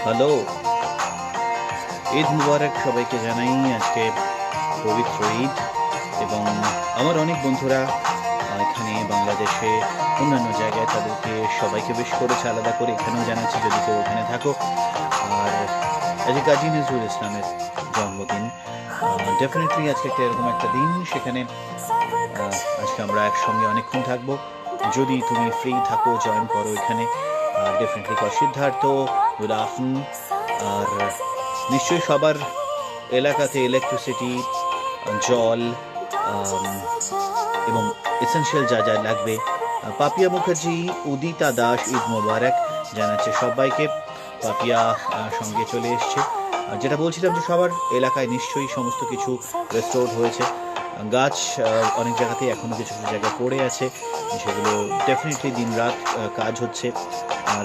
Hello, Eid মুবারক সবাইকে জানাই। আজকে পবিত্র ঈদ এবং আমার অনেক বন্ধুরা এখানে বাংলাদেশে অন্যান্য জায়গায় তাদেরকে সবাইকে বেশ করেছে আলাদা করে এখানেও জানাচ্ছি যদি কেউ এখানে থাকো। আর আজকে কাজী নজরুল ইসলামের জন্মদিন। ডেফিনেটলি আজকে এরকম একটা দিন, সেখানে আজকে আমরা একসঙ্গে অনেকক্ষণ থাকবো। যদি তুমি ফ্রি থাকো জয়েন করো এখানে। Definitely Siddharth, good afternoon. আর নিশ্চয়ই সবার এলাকাতে ইলেকট্রিসিটি, জল এবং এসেনশিয়াল যা যা লাগবে। পাপিয়া মুখার্জি, উদিতা দাস ঈদ মোবারক জানাচ্ছে সবাইকে। পাপিয়া সঙ্গে চলে এসছে। যেটা বলছিলাম যে সবার এলাকায় নিশ্চয়ই সমস্ত কিছু রেস্টোর হয়েছে। গাছ অনেক জায়গাতেই এখনও কিছু কিছু জায়গায় পড়ে আছে, সেগুলো ডেফিনেটলি দিন রাত কাজ হচ্ছে।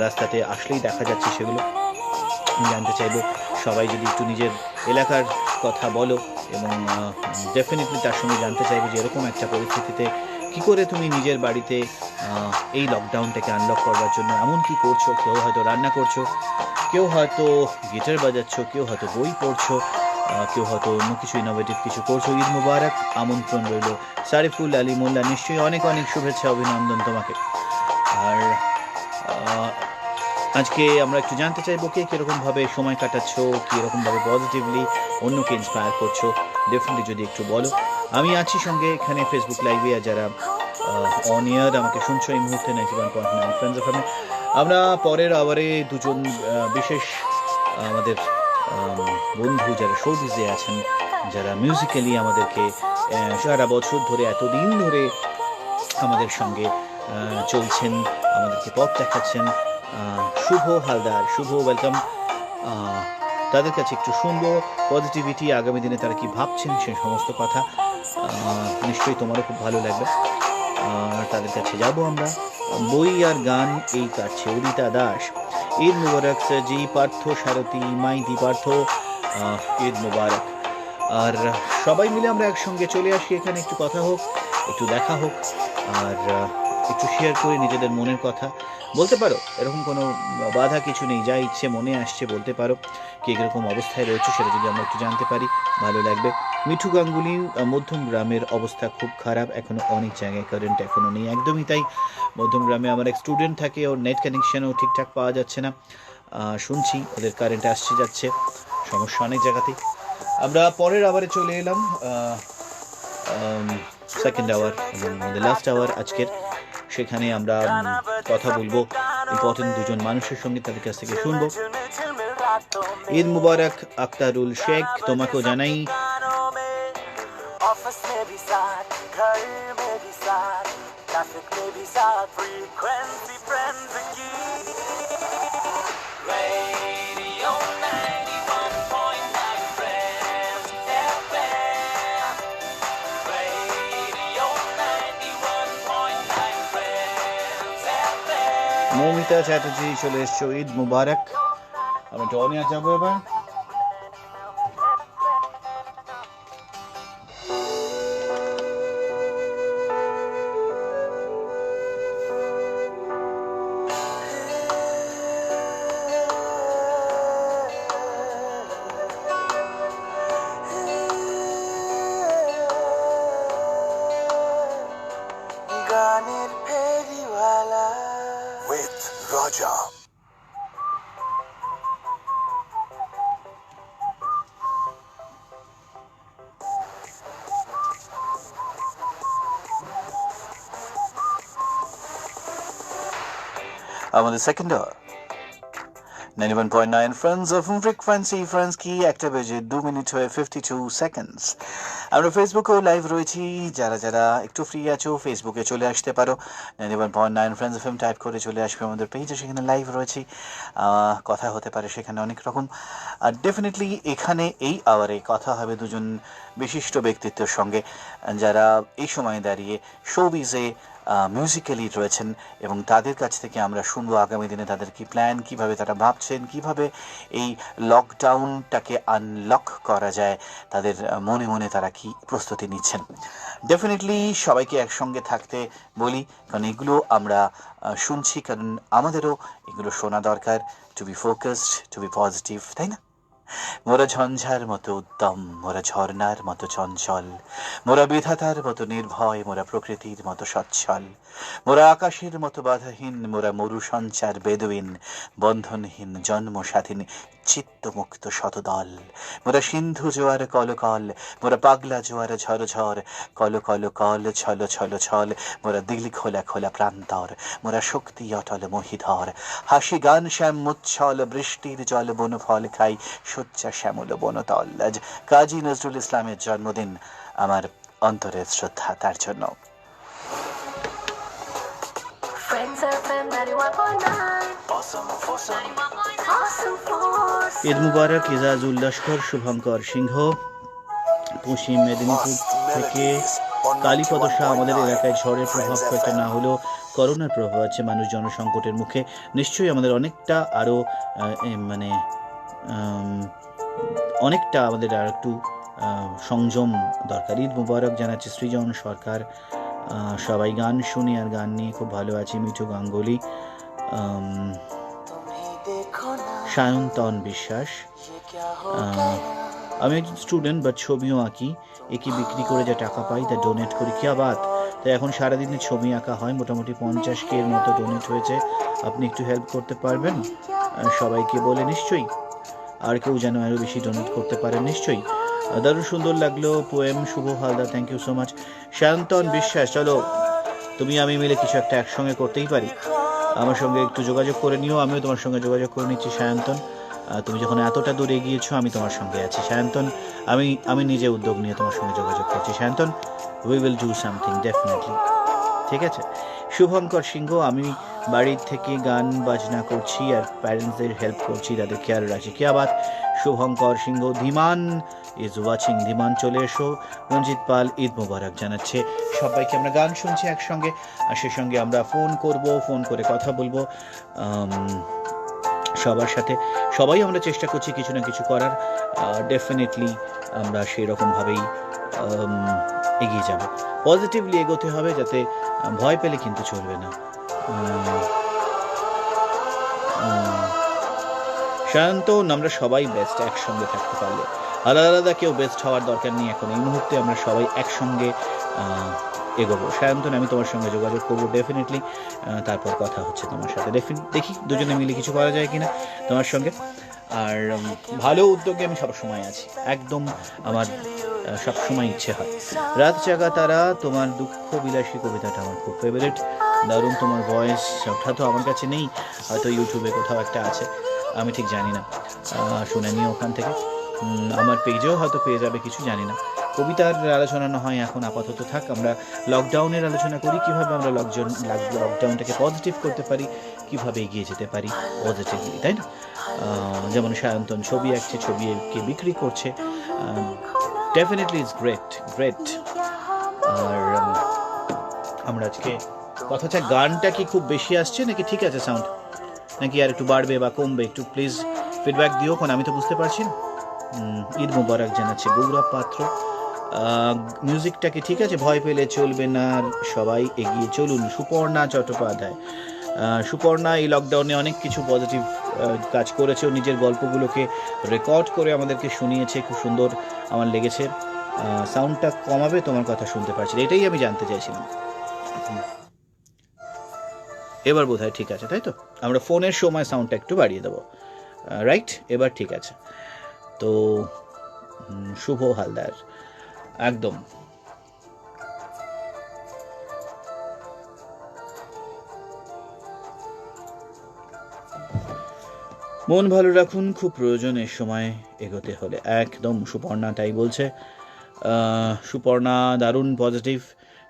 রাস্তাতে আসলেই দেখা যাচ্ছে সেগুলো। জানতে চাইবো সবাই যদি একটু নিজের এলাকার কথা বলো, এবং ডেফিনেটলি তার সঙ্গে জানতে চাইবো যে এরকম একটা পরিস্থিতিতে কী করে তুমি নিজের বাড়িতে এই লকডাউনটাকে আনলক করবার জন্য এমন কি করছো। কেউ হয়তো রান্না করছো, কেউ হয়তো গিটার বাজাচ্ছো, কেউ হয়তো বই পড়ছো, কেউ হয়তো অন্য কিছু ইনোভেটিভ কিছু করছো। ঈদ মুবারক, আমন্ত্রণ রইল। সারিফুল আলী মোল্লা, নিশ্চয়ই অনেক অনেক শুভেচ্ছা, অভিনন্দন তোমাকে। আর আজকে আমরা একটু জানতে চাইবো কে কীরকমভাবে সময় কাটাচ্ছো, কীরকমভাবে পজিটিভলি অন্যকে ইন্সপায়ার করছো। ডেফিনেটলি যদি একটু বলো। আমি আছি সঙ্গে এখানে ফেসবুক লাইভে, আর যারা অন ইয়ার আমাকে শুনছো এই মুহূর্তে 91.9 ফ্রেন্ডস অফ। আমরা পরের আওয়ারে দুজন বিশেষ আমাদের বন্ধু যারা শোবিজে আছেন, যারা মিউজিক্যালি আমাদেরকে সারা বছর ধরে এতদিন ধরে আমাদের সঙ্গে চলছেন, আমাদেরকে পথ দেখাচ্ছেন। শুভ হালদার, শুভ ওয়েলকাম। তাদের কাছে একটু শুনবো পজিটিভিটি, আগামী দিনে তারা কি ভাবছেন সে সমস্ত কথা। নিশ্চয়ই তোমারও খুব ভালো লাগবে। তাদের কাছে যাব আমরা। বই আর গান এই কাটছে। উদিতা দাস, ঈদ মুবারক জি। পার্থ সারথী, মাইদি পার্থ, ঈদ মুবারক। আর সবাই মিলে আমরা একসঙ্গে চলে আসি এখানে, একটু কথা হোক, একটু দেখা হোক, আর একটু শেয়ার করে নিজেদের মনের কথা বলতে পারো। এরকম কোনো বাধা কিছু নেই, যা ইচ্ছে মনে আসছে বলতে পারো। কে কীরকম অবস্থায় রয়েছে সেটা যদি আমরা একটু জানতে পারি ভালো লাগবে। মিঠু গাঙ্গুলি, মধ্যম গ্রামের অবস্থা খুব খারাপ, এখনও অনেক জায়গায় কারেন্ট এখনও নেই। একদমই তাই। মধ্যম গ্রামে আমার এক স্টুডেন্ট থাকে, ওর নেট কানেকশানও ঠিকঠাক পাওয়া যাচ্ছে না। শুনছি ওদের কারেন্ট আসছে যাচ্ছে, সমস্যা অনেক জায়গাতেই। আমরা পরের আওয়ারে চলে এলাম, সেকেন্ড আওয়ার এবং আমাদের লাস্ট আওয়ার আজকের। সেখানে আমরা কথা বলবো ইম্পর্টেন্ট দুজন মানুষের সঙ্গে, তাদের কাছ থেকে শুনবো। ঈদ মুবারক আক্তারুল শেখ, তোমাকেও জানাই। মৌমিতা চ্যাটার্জি চলে এসছো, ঈদ মুবারক। আমরা টনে যাবো এবার। আমাদের second hour 91.9 friends of frequency. Friends কি 1টা বেজে 2 মিনিট হয়ে 52 সেকেন্ডস। আমরা ফেসবুকেও লাইভ রয়েছি, যারা যারা একটু ফ্রি আছো ফেসবুকে চলে আসতে পারো। 91.9 ফ্রেন্ডস এফএম টাইপ করে চলে আসবে আমাদের পেজে, সেখানে লাইভ রয়েছি, কথা হতে পারে সেখানে অনেক রকম। আর ডেফিনেটলি এখানে এই আওয়ারে কথা হবে দুজন বিশিষ্ট ব্যক্তিত্বের সঙ্গে, যারা এই সময়ে দাঁড়িয়ে শোবিজে মিউজিক্যালি রয়েছেন, এবং তাদের কাছ থেকে আমরা শুনবো আগামী দিনে তাদের কি প্ল্যান, কিভাবে তারা ভাবছেন, কিভাবে এই লকডাউনটাকে আনলক করা যায়, তাদের মনে মনে তারা কি প্রস্তুতি নিচ্ছেন। ডেফিনেটলি সবাইকে একসঙ্গে থাকতে বলি, কারণ এগুলো আমরা শুনছি, কারণ আমাদেরও এগুলো শোনা দরকার, to be focused, to be positive, তাই না? মোরা ঝঞ্ঝার মতো উদ্যম, মোরা ঝর্ণার মতো চঞ্চল, মোরা বিধাতার মতো নির্ভয়, মোরা প্রকৃতির মতো সচ্ছল, মোরা আকাশের মতো বাধাহীন, মোরা মরু সঞ্চার বেদুইন, বন্ধনহীন জন্ম স্বাধীন চিত্তমুক্ত শতদল, মোরা সিন্ধু জোয়ার কলকল, মোরা পাগলা জোয়ার ঝরঝর, কল কল কল ছল ছল ছল, মোরা দিল খোলা খোলা প্রান্তর, মোরা শক্তি অটল মহিধর, হাসি গান শ্যাম মুচ্ছল, বৃষ্টির জল বনফল খাই, শয্যা শ্যামল বনতল। আজ কাজী নজরুল ইসলামের জন্মদিন, আমার অন্তরের শ্রদ্ধা তার জন্য। ঈদ মুবারক ইজাজুল লস্কর শুভঙ্কর সিংহ, পশ্চিম মেদিনীপুর থেকে। কালীপদ শাহ, আমাদের এলাকায় ঝড়ের প্রভাব হয়তো না হলেও করোনার প্রভাব আছে, মানুষ জনসংকটের মুখে, নিশ্চয়ই আমাদের অনেকটা আরও মানে অনেকটা আমাদের আর একটু সংযম দরকার। ঈদ মুবারক জানাচ্ছে সৃজন সরকার। সবাই গান শুনি আর গান নিয়ে খুব ভালো আছি। মিঠু গাঙ্গুলি, সায়ন্তন বিশ্বাস, আমি একজন স্টুডেন্ট বাট ছবিও আঁকি, একে বিক্রি করে যা টাকা পাই তা ডোনেট করি। কি বাত! তো এখন সারাদিনে ছবি আঁকা হয়, মোটামুটি 50K এর মতো ডোনেট হয়েছে, আপনি একটু হেল্প করতে পারবেন সবাইকে বলে? নিশ্চয়ই, আর কেউ যেন আরও বেশি ডোনেট করতে পারেন নিশ্চয়ই। দারুণ সুন্দর লাগলো poem, Shubho Haldar, thank you so much. Sayantan Biswas, চলো তুমি আমি মিলে কিছু একটা একসঙ্গে করতেই পারি, আমার সঙ্গে একটু যোগাযোগ করে নিও, আমিও তোমার সঙ্গে যোগাযোগ করে নিচ্ছি। সায়ন্তন, তুমি যখন এতটা দূর এগিয়েছো, আমি তোমার সঙ্গে আছি সায়ন্তন, আমি নিজে উদ্যোগ নিয়ে তোমার সঙ্গে যোগাযোগ করছি Sayantan, we will do something definitely, ঠিক আছে? শুভঙ্কর সিংহ, আমি বাড়ির থেকে গান বাজনা করছি আর প্যারেন্টসদের হেল্প করছি, তাদের কেয়ার রাখছি। কি আবার শুভঙ্কর সিংহ। ধীমান ইজ ওয়াচিং, ধীমান চলে এসো। রঞ্জিত পাল, ঈদ মোবারক জানাচ্ছে সবাইকে। আমরা গান শুনছি একসঙ্গে, আর সে সঙ্গে আমরা ফোন করব, ফোন করে কথা বলবো সবার সাথে। সবাই আমরা চেষ্টা করছি কিছু না কিছু করার, ডেফিনেটলি আমরা সেই রকমভাবেই এগিয়ে যাব, পজিটিভলি এগোতে হবে, যাতে ভয় পেলে কিন্তু চলবে না। সায়ন্তন, আমরা সবাই বেস্ট একসঙ্গে থাকতে পারলে, আলাদা আলাদা কেউ বেস্ট হওয়ার দরকার নেই এখন, এই মুহূর্তে আমরা সবাই একসঙ্গে এগোবো। সায়ন্তন, আমি তোমার সঙ্গে যোগাযোগ করবো ডেফিনেটলি, তারপর কথা হচ্ছে তোমার সাথে, দেখি দুজনে মিলে কিছু করা যায় কিনা তোমার সঙ্গে। আর ভালো উদ্যোগে আমি সবসময় আছি, একদম আমার সবসময় ইচ্ছে হয়। রাত জাগা তারা, তোমার দুঃখ বিলাসী কবিতাটা আমার খুব ফেভারিট, দারুণ তোমার ভয়েস। ওটা তো আমার কাছে নেই, হয়তো ইউটিউবে কোথাও একটা আছে, আমি ঠিক জানি না, শুনে নিও ওখান থেকে, আমার পেজেও হয়তো পেয়ে যাবে, কিছু জানি না। কবিতার আলোচনা না হয় এখন, আপাতত থাক। আমরা লকডাউনের আলোচনা করি, কীভাবে আমরা লকডাউনটাকে পজিটিভ করতে পারি, কীভাবে এগিয়ে যেতে পারি পজিটিভলি, তাই না? যেমন সায়ন্তন ছবি আঁকছে, ছবিকে বিক্রি করছে, ডেফিনেটলি ইটস গ্রেট। আর আমরা আজকে কথা হচ্ছে, গানটা কি খুব বেশি আসছে নাকি ঠিক আছে সাউন্ড, নাকি আর একটু বাড়বে বা কমবে? একটু প্লিজ ফিডব্যাক দিও, কোন আমি তো বুঝতে পারছি না। ঈদ মুবারক জানাচ্ছে গৌরব পাত্র। মিউজিকটা কি ঠিক আছে? ভয় পেলে চলবে না, সবাই এগিয়ে চলুন। সুপর্ণা চট্টোপাধ্যায়, সুপর্ণা এই লকডাউনে অনেক কিছু পজিটিভ কাজ করেছে, নিজের গল্পগুলোকে রেকর্ড করে আমাদেরকে শুনিয়েছে, খুব সুন্দর আমার লেগেছে। সাউন্ডটা কমাবে, তোমার কথা শুনতে পারছি, এটাই আমি জানতে চাইছিলাম। এবার বোধহয় ঠিক আছে, তাই তো? আমরা ফোনের সময় সাউন্ডটা একটু বাড়িয়ে দেবো, রাইট? এবার ঠিক আছে তো। শুভ হালদার, একদম মন ভালো রাখুন, খুব প্রয়োজনের সময় এগোতে হলে, একদম সুপর্ণা তাই বলছে। সুপর্ণা দারুণ পজিটিভ।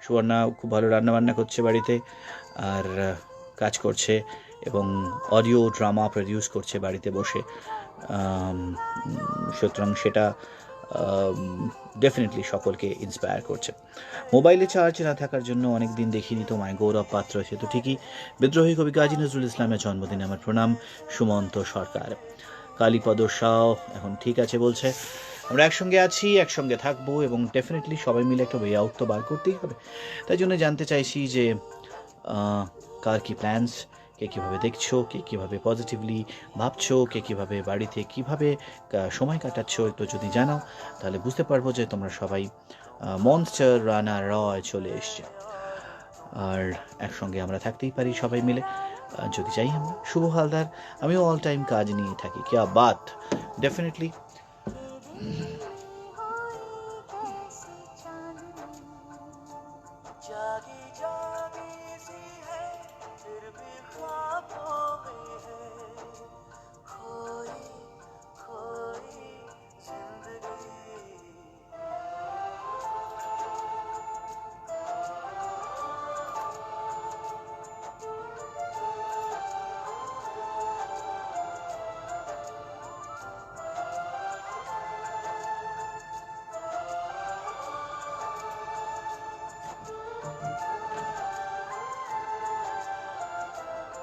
সুপর্ণা খুব ভালো রান্নাবান্না করছে বাড়িতে, আর কাজ করছে, এবং অডিও ড্রামা প্রডিউস করছে বাড়িতে বসে, সুতরাং সেটা ডেফিনেটলি সকলকে ইন্সপায়ার করছে। মোবাইলে চার্জ না থাকার জন্য অনেক দিন দেখিনি তোমায়, গৌরব পাত্র। সে তো ঠিকই। বিদ্রোহী কবি কাজী নজরুল ইসলামের জন্মদিনে আমার প্রণাম, সুমন্ত সরকার। কালীপদ সাও এখন ঠিক আছে বলছে। আমরা একসঙ্গে আছি, একসঙ্গে থাকবো, এবং ডেফিনেটলি সবাই মিলে একটা ওয়ে আউট তো বার করতেই হবে। তাই জন্য জানতে চাইছি যে কার কী প্ল্যানস, কে কীভাবে দেখছো, কে কীভাবে পজিটিভলি ভাবছো, কে কীভাবে বাড়িতে কীভাবে সময় কাটাচ্ছো, একটু যদি জানাও তাহলে বুঝতে পারবো যে তোমরা সবাই মনস্টার রানা রয় চলে এসছে। আর একসঙ্গে আমরা থাকতেই পারি সবাই মিলে যদি চাই আমরা। শুভ হালদার, আমিও অল টাইম কাজ নিয়ে থাকি। क्या बात, डेफिनेटली।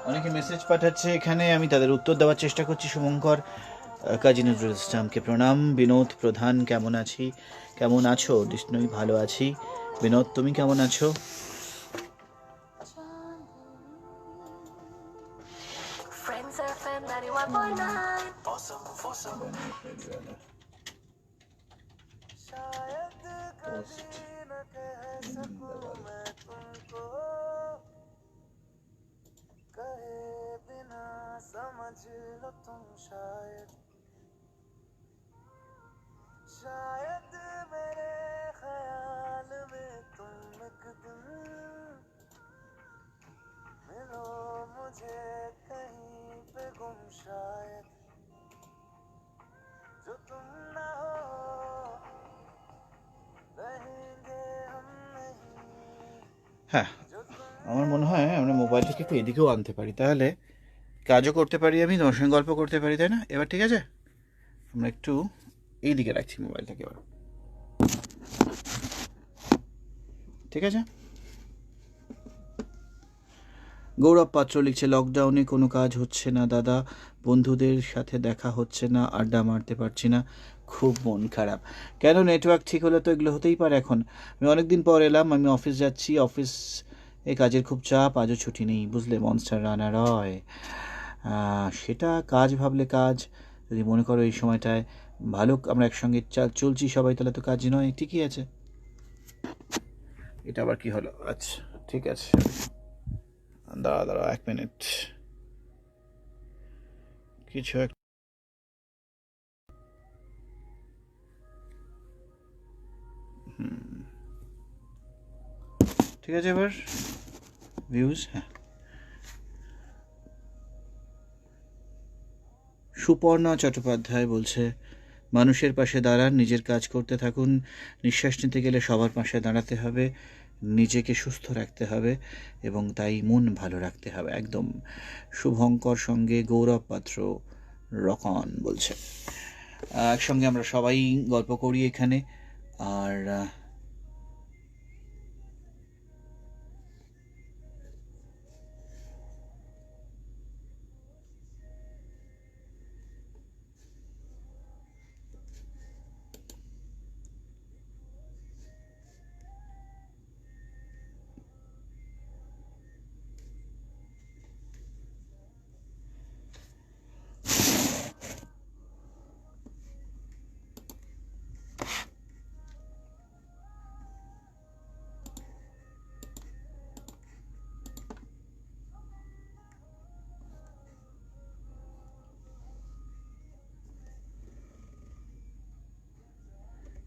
অনেকে মেসেজ পাঠাচ্ছে এখানে, আমি তাদের উত্তর দেওয়ার চেষ্টা করছি। শুভঙ্কর, কাজী নজরুল ইসলামকে প্রণাম। বিনোদ প্রধান, কেমন আছো? নিশ্চয়ই ভালো আছি। বিনোদ, তুমি কেমন আছো? হ্যাঁ, আমার মনে হয় আমরা মোবাইলটাকে একটু এদিকেও আনতে পারি, তাহলে কাজও করতে পারি, আমি তোমার সঙ্গে গল্প করতে পারি, তাই না? এবার ঠিক আছে, আমরা একটু এই দিকে রাখছি মোবাইলটাকে এবার, ঠিক আছে? গৌরব পাত্র লিখছে, লকডাউনে কোনো কাজ হচ্ছে না দাদা, বন্ধুদের সাথে দেখা হচ্ছে না, আড্ডা মারতে পারছি না, খুব মন খারাপ। কেন, নেটওয়ার্ক ঠিক হলে তো এগুলো হতেই পারে। এখন আমি অনেকদিন পর এলাম, আমি অফিস যাচ্ছি, অফিস এই কাজের খুব চাপ, আজও ছুটি নেই, বুঝলে মনস্টার রানা রয়। সেটা কাজ ভাবলে কাজ, যদি মনে করো এই সময়টায় ভালো আমরা একসঙ্গে চলছি সবাই, তাহলে তো কাজ নয়, ঠিকই আছে। এটা আবার কি হলো? আচ্ছা ঠিক আছে, দাঁড়া 1 মিনিট, কিছু এক ঠিক আছে। এবার ভিউজ, হ্যাঁ। সুপর্ণা চট্টোপাধ্যায় বলছে, মানুষের পাশে দাঁড়ান, নিজের কাজ করতে থাকুন, নিঃশ্বাস নিতে গেলে সবার পাশে দাঁড়াতে হবে, নিজেকে সুস্থ রাখতে হবে এবং তাই মন ভালো রাখতে হবে, একদম। শুভঙ্কর সঙ্গে গৌরব পাত্র রকন বলছে, একসঙ্গে আমরা সবাই গল্প করি এখানে। আর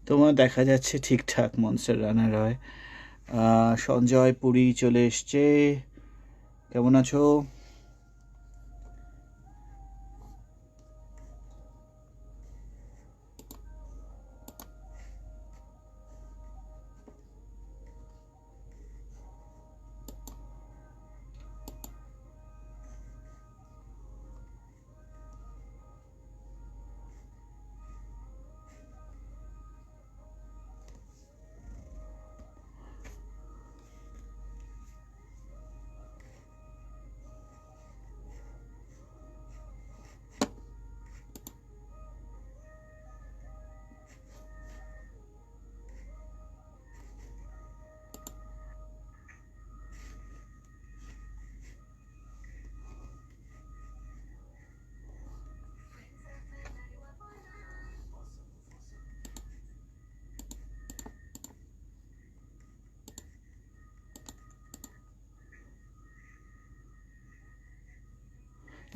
তোমার দেখা যাচ্ছে ঠিকঠাক, মনস্টার রানার হয়। সঞ্জয় পুরী চলে এসছে, কেমন আছো?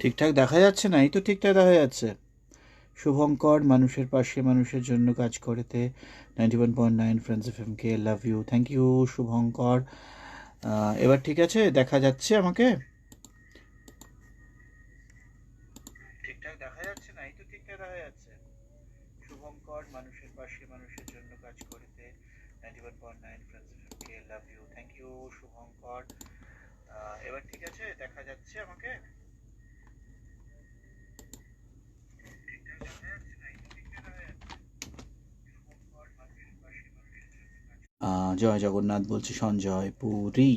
ঠিকঠাক দেখা যাচ্ছে না, এই তো ঠিকঠাক দেখা যাচ্ছে। শুভঙ্কর, মানুষের পাশে মানুষের জন্য কাজ করেতে 91.9 ফ্রেন্ডস এফএমকে love you, thank you Shubhankar. এবার ঠিক আছে, দেখা যাচ্ছে আমাকে? ঠিকঠাক দেখা যাচ্ছে না, এই তো ঠিকঠাক দেখা যাচ্ছে। শুভঙ্কর, মানুষের পাশে মানুষের জন্য কাজ করেতে 91.9 ফ্রেন্ডস এফএমকে love you, thank you Shubhankar. এবার ঠিক আছে, দেখা যাচ্ছে আমাকে? জয় জগন্নাথ বলছি সঞ্জয় পুরী।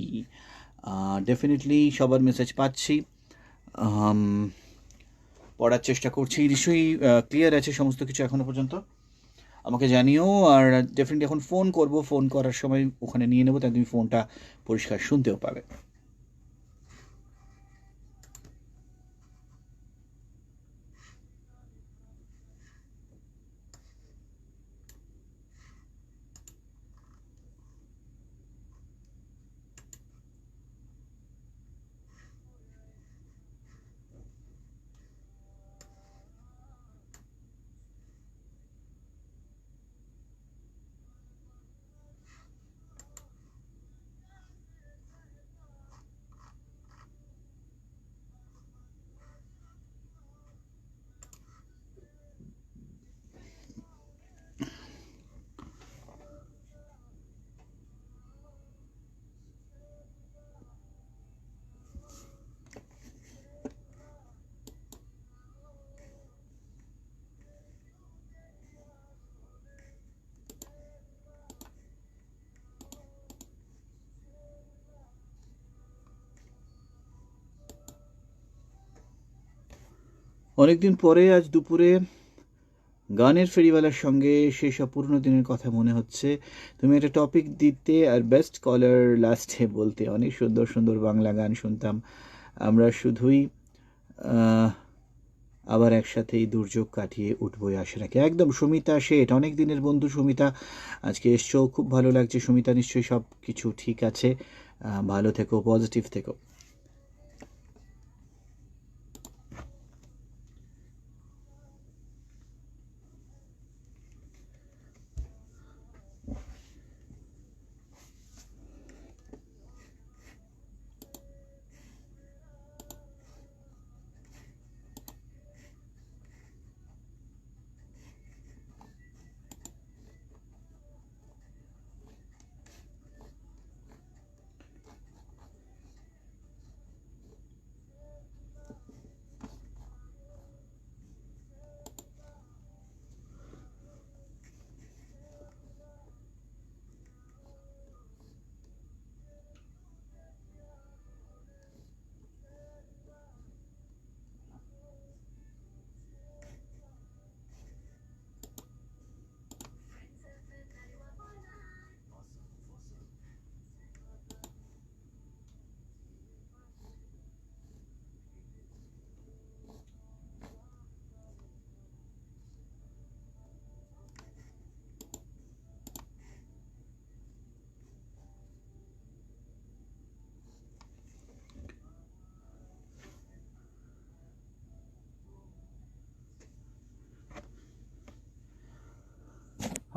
ডেফিনেটলি সবার মেসেজ পাচ্ছি, পড়ার চেষ্টা করছি। নিশ্চয়ই ক্লিয়ার আছে সমস্ত কিছু এখনো পর্যন্ত? আমাকে জানিও। আর ডেফিনেটলি এখন ফোন করব, ফোন করার সময় ওখানে নিয়ে নেবো, তাই তুমি ফোনটা পরিষ্কার শুনতেও পাবে। অনেকদিন পরে আজ দুপুরে গানের ফেরিওয়ালার সঙ্গে সেসব পুরনো দিনের কথা মনে হচ্ছে। তুমি একটা টপিক দিতে আর বেস্ট কলার লাস্টে বলতে। অনেক সুন্দর সুন্দর বাংলা গান শুনতাম আমরা, শুধুই আবার একসাথে এই দুর্যোগ কাটিয়ে উঠবই আশা রাখি। একদম সুমিতা শেঠ, অনেক দিনের বন্ধু সুমিতা, আজকে এসছো, খুব ভালো লাগছে সুমিতা। নিশ্চয়ই সব কিছু ঠিক আছে, ভালো থেকো, পজিটিভ থেকো।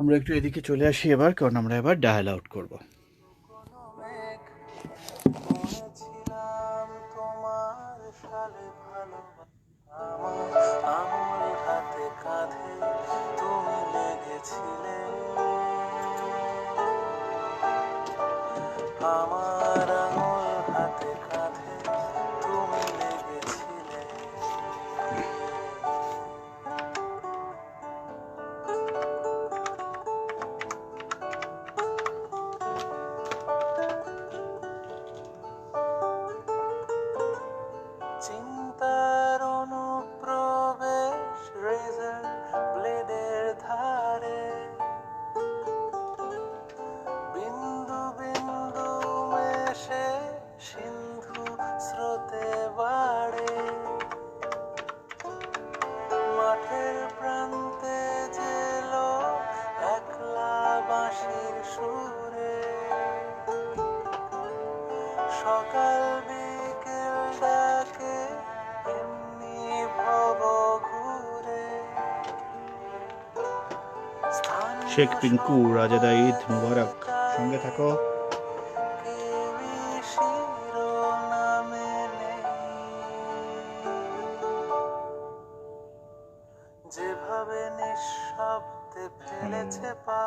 আমরা একটু এদিকে চলে আসি এবার, কারণ আমরা এবার ডায়াল আউট করবো। আমার আঙুল হাতে কাঁধে তুমি লেগেছিলে। শেখ পিঙ্কু, রাজাদা ঈদ মুবারক। সঙ্গে থাকো। কেউই শিরোনামে নেই। যেভাবে নিঃশব্দে ফেলেছে পা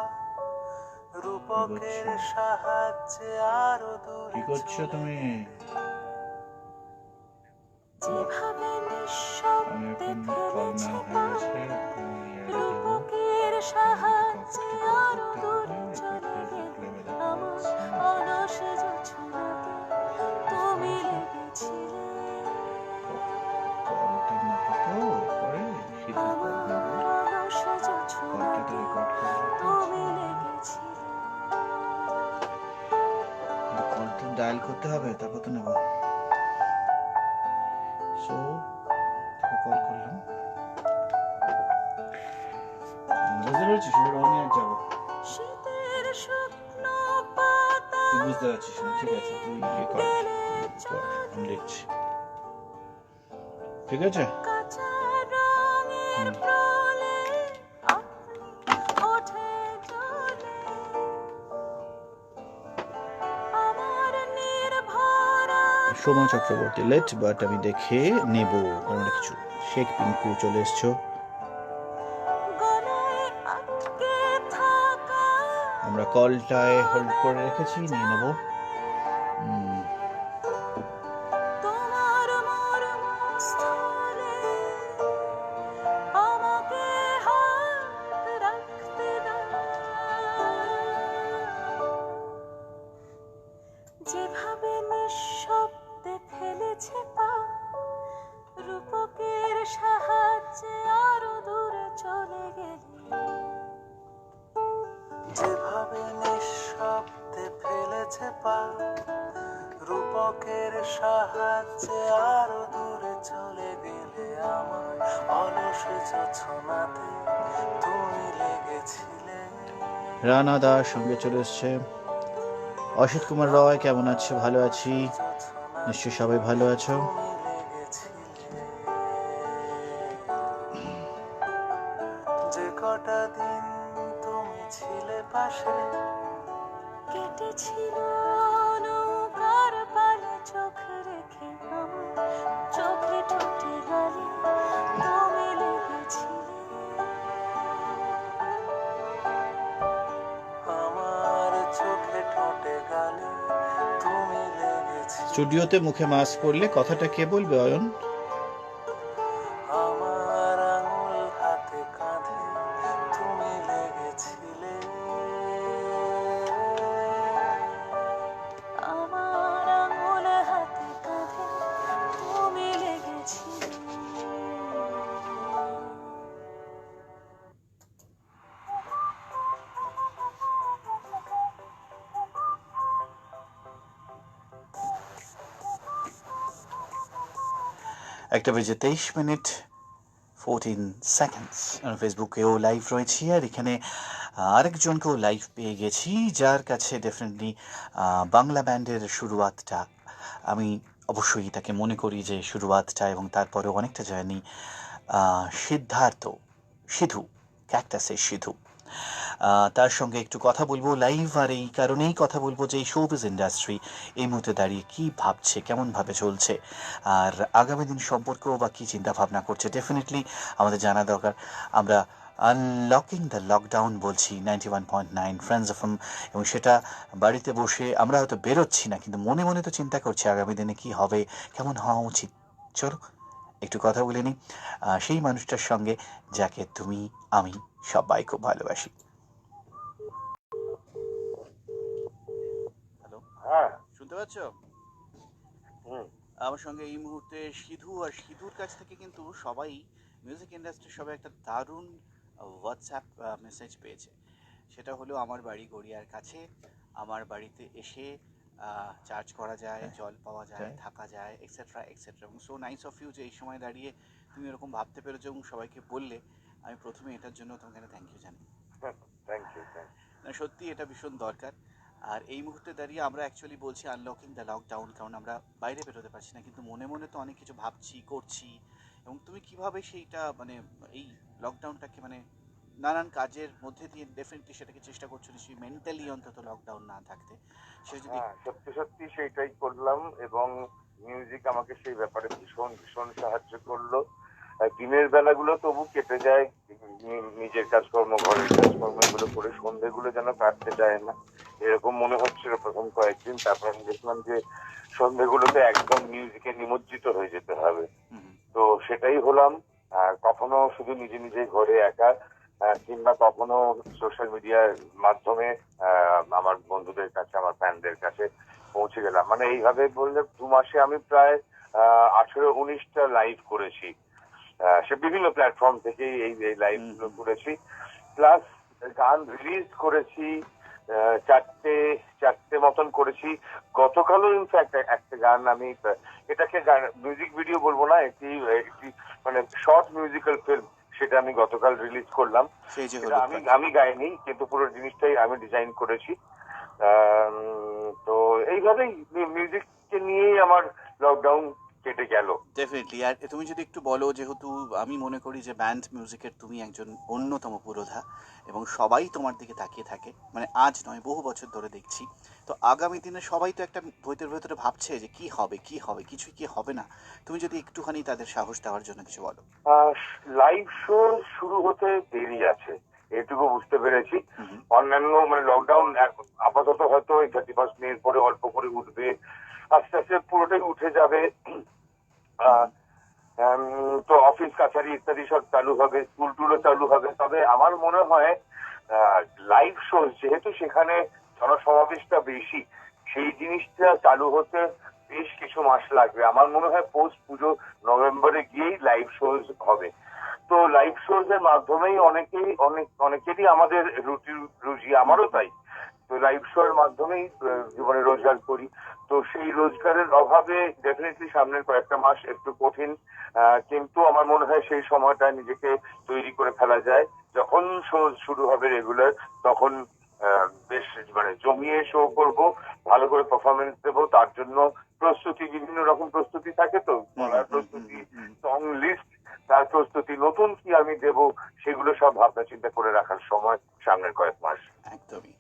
রূপকের সাহায্যে আরো দূরে কি করছো তুমি? যেভাবে আমি নিঃশব্দে এখন ফেলেছে কলম্যান পা হয়ে গেছে, রূপকের সাহায্যে আরো দূরে চলে গেলে আমার অলস জোছনাতে তুমি লেগেছিলে। কলটা নাকি তো পরে সিদ্ধ আমার করবো। অলস কলটা জোছনাতে রেকর্ড করে তুমি লেগেছিলে। কলটা ডায়াল করতে হবে, তারপর তো নেবো। সো কল করলাম, বুঝতে পারছিস? এবার আমি আর যাবো, শীতের শুকনো পাতা তুই বুঝতে পারছিস না। ঠিক আছে, তুই ইয়ে কর, আমি দেখছি। ঠিক আছে, কাঁচা রঙের প্রলে আপনি ওঠে চলে আমার নির্ভরা সোমা চক্রবর্তী লেট, বাট আমি দেখে নেব। কারণ কিছু শেখ পিঙ্কু চলে এসছো। গলায় আটকে থাকা আমরা কলটায় হোল্ড করে রেখেছি, নিয়ে নেব। তোমার মর্মস্থলে আমাকে হাত রাখতে দাও। যেভাবে নিঃশব্দে ফেলেছে পা রূপকের সাহায্যে আরো দূরে চলে গেলে যেভাবে নিঃশব্দে ফেলেছে পা রূপকের সাহায্যে আরো দূরে চলে গেলে আমার অলস জোছনাতে তুমি লেগেছিলে। রানা দাস সঙ্গে চলে এসছে। অসিত কুমার রয় কেমন আছে? ভালো আছি, নিশ্চয়ই সবাই ভালো আছো। তুমি লেগেছিলে। যে কটা দিন তুমি ছিলে পাশে কেটেছিল নৌকার পালে চোখ রেখে আমার চোখে ঠোঁটে গালে তুমি লেগেছিলে। আমার চোখে ঠোঁটে গালে তুমি লেগেছিলে। স্টুডিওতে মুখে মাস্ক পরলে কথাটা কে বলবে অয়ন? আমার আঙুল হাতে কাঁধে তুমি লেগেছিলে। আমার আঙুল হাতে কাঁধে তুমি লেগেছিলে। একটা বেজে 23 মিনিট 14 সেকেন্ডস। ফেসবুকেও লাইভ রয়েছি, আর এখানে আরেকজনকেও লাইভ পেয়ে গেছি, যার কাছে ডেফিনেটলি বাংলা ব্যান্ডের শুরুয়াতটা আমি অবশ্যই তাকে মনে করি যে শুরুয়াতটা, এবং তারপরে অনেকটা জার্নি। সিদ্ধার্থ সিধু, ক্যাকটাসের সিধু, তার সঙ্গে একটু কথা বলবো লাইভ। আর এই কারণেই কথা বলবো যে এই শোবিজ ইন্ডাস্ট্রি এই মুহূর্তে দাঁড়িয়ে কী ভাবছে, কেমনভাবে চলছে, আর আগামী দিন সম্পর্কেও বা কী চিন্তাভাবনা করছে, ডেফিনেটলি আমাদের জানা দরকার। আমরা আনলকিং দ্য লকডাউন বলছি 91.9 ফ্রেন্ডস এফএম, এবং সেটা বাড়িতে বসে আমরা হয়তো বেরোচ্ছি না, কিন্তু মনে মনে তো চিন্তা করছি আগামী দিনে কী হবে, কেমন হওয়া উচিত। চলো একটু কথা বলে নিই সেই মানুষটার সঙ্গে যাকে তুমি আমি সবাই খুব ভালোবাসি। হ্যালো, হ্যাঁ, শুনতে পাচ্ছ? হুম, আমার সঙ্গে এই মুহূর্তে সিধু, আর সিধুর কাছ থেকে কিন্তু সবাই মিউজিক ইন্ডাস্ট্রির সবাই একটা দারুণ হোয়াটসঅ্যাপ মেসেজ পেয়েছে। সেটা হলো আমার বাড়ি গড়িয়ার কাছে, আমার বাড়িতে এসে চার্জ করা যায়, জল পাওয়া যায়, থাকা যায়, এক্সেট্রা এক্সেট্রা। এবং সো নাইস অফ ইউ যে এই সময় দাঁড়িয়ে তুমি এরকম ভাবতে পেরেছো এবং সবাইকে বললে। আমি প্রথমে এটার জন্য তোমাকে থ্যাংক ইউ জানাই। থ্যাংক ইউ, থ্যাংক না সত্যি এটা ভীষণ দরকার। আর এই মুহূর্তে দাঁড়িয়ে আমরা অ্যাকচুয়ালি বলছি আনলকিং দ্য লকডাউন, কারণ আমরা বাইরে বেরোতে পারছি না, কিন্তু মনে মনে তো অনেক কিছু ভাবছি, করছি। এবং তুমি কিভাবে সেইটা মানে এই লকডাউনটাকে মানে নানান কাজের মধ্যে দিয়ে ডেফিনেটলি সেটাকে চেষ্টা করছো নিশ্চয়ই মেন্টালি অন্তত লকডাউন না থাকতে। সে যদি হ্যাঁ, সত্যি সত্যি সেইটাই করলাম, এবং মিউজিক আমাকে সেই ব্যাপারে ভীষণ ভীষণ সাহায্য করলো। দিনের বেলাগুলো তবু কেটে যায়, নিজের কাজকর্ম, ঘরের কাজকর্ম এগুলো করে সন্ধেগুলো যেন কাটতে যায় না, এরকম মনে হচ্ছিল প্রথম কয়েকদিন। তারপর আমি দেখলাম যে সন্ধেগুলোতে একদম মিউজিকে নিমজ্জিত হয়ে যেতে হবে। হুম, তো সেটাই হলাম। আর কখনো শুধু নিজে নিজে ঘরে একা, কিংবা কখনো সোশ্যাল মিডিয়ার মাধ্যমে আমার বন্ধুদের কাছে, আমার ফ্যানদের কাছে পৌঁছে গেলাম। মানে এইভাবে বললে 2 মাসে আমি প্রায় 18-19টা লাইভ করেছি। সে বিভিন্ন প্ল্যাটফর্ম থেকে এই লাইভ গুলো করেছি, প্লাস গান রিলিজ করেছি। চারটে চারটে মতন করেছি। গতকালও ইনফ্যাক্ট একটা গান আমি, এটাকে মিউজিক ভিডিও বলবো না, একটি একটি মানে শর্ট মিউজিক্যাল ফিল্ম, সেটা আমি গতকাল রিলিজ করলাম। সেই যে সেটা হলুদ আমি পাখি। আমি গাইনি, কিন্তু পুরো জিনিসটাই আমি ডিজাইন করেছি। তো এইভাবেই মিউজিককে নিয়েই আমার লকডাউন কেটে গেল। ডেফিনেটলি। আর তুমি যদি একটু বলো, যেহেতু আমি মনে করি যে ব্যান্ড মিউজিকের তুমি একজন অন্যতম পুরোধা এবং সবাই তোমার দিকে তাকিয়ে থাকে, মানে আজ নয় বহু বছর ধরে দেখছি। তো আগামী দিনে সবাই তো একটা ভেতরে ভেতরে ভাবছে যে কি হবে কি হবে, কিছুই কি হবে না। তুমি যদি একটুখানি তাদের সাহস দেওয়ার জন্য কিছু বলো। লাইভ শো শুরু হতে দেরি আছে, এটুকু বুঝতে পেরেছি। হুম হুম অন্যান্য মানে লকডাউন আপাতত হয়তো এই 31 মে পরে অল্প করে উঠবে, আস্তে আস্তে পুরোটাই উঠে যাবে। আহ, তো অফিস কাছারি ইত্যাদি সব চালু হবে, স্কুল টুলও চালু হবে। তবে আমার মনে হয় লাইভ শো, যেহেতু সেখানে জনসমাবেশটা বেশি, সেই জিনিসটা চালু হতে বেশ কিছু মাস লাগবে। আমার মনে হয় পোস্ট পুজো নভেম্বরে গিয়েই লাইভ শোজ হবে। তো লাইভ শোজ এর মাধ্যমেই অনেকেরই আমাদের রুজি, আমারও তাই। তো লাইভ শো এর মাধ্যমেই জীবনে রোজগার করি। তো সেই রোজগারের অভাবে ডেফিনেটলি সামনের কয়েকটা মাস একটু কঠিন, কিন্তু আমার মনে হয় সেই সময়টা নিজেকে তৈরি করে ফেলা যায়। যখন শো শুরু হবে রেগুলার, তখন বেশ মানে জমিয়ে শো করব, ভালো করে পারফরমেন্স দেবো। তার জন্য প্রস্তুতি, বিভিন্ন রকম প্রস্তুতি থাকে, তো গলার প্রস্তুতি, সং লিস্ট, তার প্রস্তুতি, নতুন কি আমি দেব, সেগুলো সব ভাবনা চিন্তা করে রাখার সময় সামনের কয়েক মাস। একদমই।